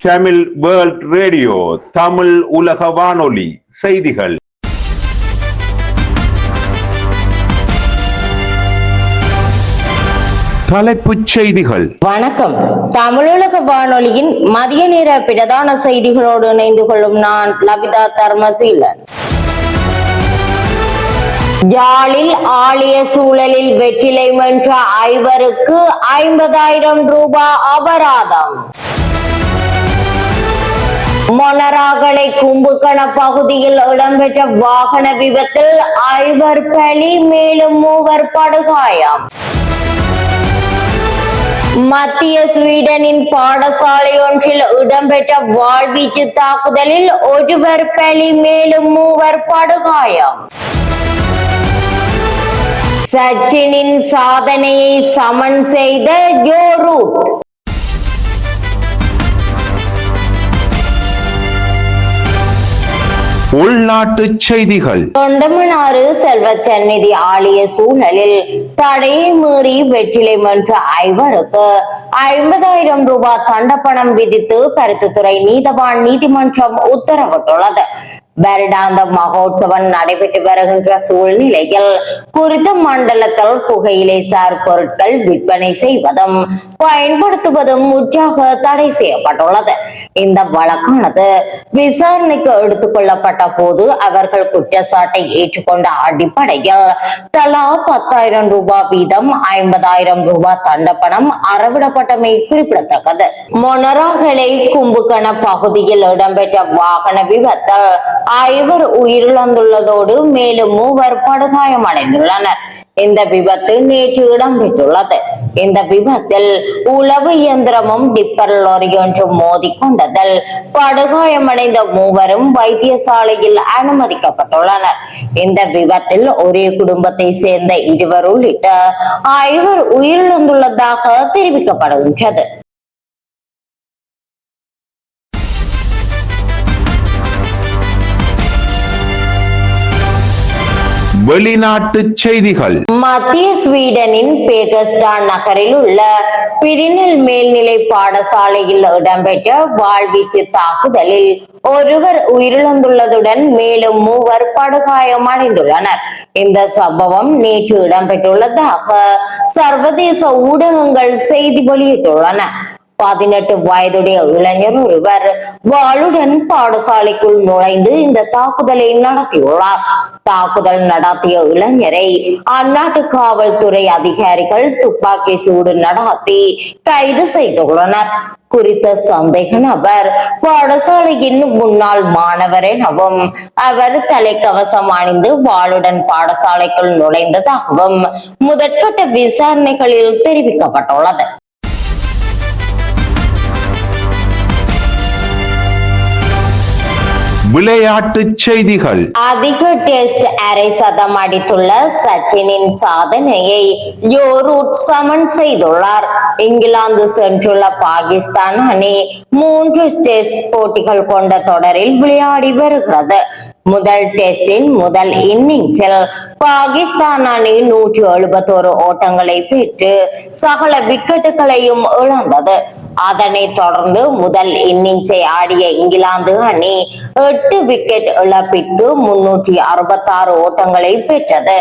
Tamil world radio, Tamil உலக வானொலி செய்திகள். தலைப்புச் செய்திகள். வணக்கம். தமிழுலக வானொலியின் மதிய நேர பிரதான செய்திகளோடு இணைந்து கொள்ளும் நான் லபிதா தர்மசீலன். யாழில் ஆலய சூழலில் வெற்றிலை வென்ற ஐவருக்கு 50,000 ரூபாய் அபராதம். மொனராகலை கும்புகண பகுதியில் இடம்பெற்ற வாகன விபத்தில் 5 பலி, மேலும் 3 படுகாயம். மத்திய ஸ்வீடனின் பாடசாலை ஒன்றில் இடம்பெற்ற வாழ்வீச்சு தாக்குதலில் 1 பலி, மேலும் 3 படுகாயம். சச்சினின் சாதனையை சமன் செய்த ஜோ ரூட். உள்நாட்டு செய்திகள். தொண்டமனாறு செல்வச்சந்நிதி ஆலய சூழலில் தடையை மீறி வெற்றிலை வென்ற 5 50,000 ரூபாய் தண்டப்பணம் விதித்து பருத்தித்துறை நீதவான் நீதிமன்றம் உத்தரவிட்டுள்ளது. வருடாந்த மகோத்சவம் நடைபெற்று வருகின்ற சூழ்நிலையில் குறித்த மண்டலத்தில் புகையிலை சார் பொருட்கள் விற்பனை செய்வதும் பயன்படுத்துவதும் முற்றாக தடை செய்யப்பட்டுள்ளது. இந்த வழக்கானது விசாரணைக்கு எடுத்துக் கொள்ளப்பட்ட போது அவர்கள் குற்றச்சாட்டை ஏற்றுக்கொண்ட அடிப்படையில் தலா 10,000 ரூபாய் வீதம் 50,000 ரூபாய் தண்டப்பணம் அறவிடப்பட்டமை குறிப்பிடத்தக்கது. மொனராகலை கும்புகண பகுதியில் இடம்பெற்ற வாகன விபத்தில் 5 உயிரிழந்துள்ளதோடு மேலும் 3 படுகாயமடைந்துள்ளனர். இந்த விபத்து நேற்று இடம்பெற்றுள்ளது. இந்த விபத்தில் உளவு இயந்திரமும் டிப்பர் லாரி ஒன்றும் மோதிக்கொண்டதில் படுகாயமடைந்த 3 வைத்தியசாலையில் அனுமதிக்கப்பட்டுள்ளனர். இந்த விபத்தில் ஒரே குடும்பத்தை சேர்ந்த 2 உள்ளிட்ட 5 உயிரிழந்துள்ளதாக தெரிவிக்கப்படுகின்றது. வெளிநாட்டு செய்திகள். மத்திய ஸ்வீடனின் பேகஸ்டான் நகரில் உள்ள பிரினல் மேல்நிலை பாடசாலையில் இடம்பெற்ற வாழ்வீச்சு தாக்குதலில் 1 உயிரிழந்துள்ளதுடன் மேலும் 3 படுகாயம் அடைந்துள்ளனர். இந்த சம்பவம் நேற்று இடம்பெற்றுள்ளதாக சர்வதேச ஊடகங்கள் செய்தி வெளியிட்டுள்ளன. 18 வயதுடைய இளைஞர் ஒருவர் வாளுடன் பாடசாலைக்குள் நுழைந்து இந்த தாக்குதலை நடத்தியுள்ளார். தாக்குதல் நடத்திய இளைஞரை அந்நாட்டு காவல்துறை அதிகாரிகள் துப்பாக்கி சூடு நடத்தி கைது செய்துள்ளனர். குறித்த சந்தேக நபர் பாடசாலையின் முன்னாள் மாணவர் எனவும் அவர் தலைக்கவசம் அணிந்து வாளுடன் பாடசாலைக்குள் நுழைந்ததாகவும் முதற்கட்ட விசாரணைகளில் தெரிவிக்கப்பட்டுள்ளது. விளையாட்டு செய்திகள். அதிக டெஸ்ட் அரை சதம் அடித்துள்ள சச்சினின் சாதனையை ஜோ ரூட் சமன் செய்துள்ளார். இங்கிலாந்து சென்றுள்ள பாகிஸ்தான் அணி 3 டெஸ்ட் போட்டிகள் கொண்ட தொடரில் விளையாடி வருகிறது. முதல் டெஸ்டின் முதல் இன்னிங்ஸில் பாகிஸ்தான் அணி 171 ஓட்டங்களை பெற்று சகல விக்கெட்டுகளையும் இழந்தது. அதனைத் தொடர்ந்து முதல் இன்னிங்ஸை ஆடிய இங்கிலாந்து அணி 8 விக்கெட் இழப்பிற்கு 366 ஓட்டங்களை பெற்றது.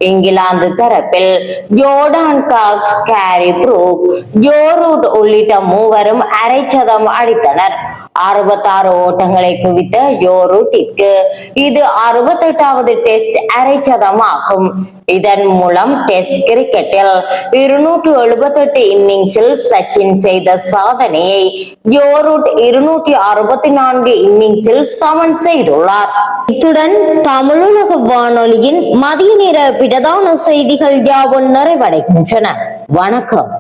இங்கிலாந்து தரப்பில் Jordan Cox, Gary Brook, Joe Root உள்ளிட்ட 3 அரை சதம் அடித்தனர். 66 ஓட்டங்களை குவித்த ஜோ ரூட்டிற்கு இது 68வது டெஸ்ட் அரை சதம் ஆகும். இதன் மூலம் டெஸ்ட் கிரிக்கெட்டில் 278 இன்னிங்ஸில் சச்சின் செய்த சாதனையை ஜோ ரூட் 264 இன்னிங்ஸில் சமன் செய்துள்ளார். இத்துடன் தமிழுலக வானொலியின் மதிய நேர பிரதான செய்திகள் யாவும் நிறைவடைகின்றன. வணக்கம்.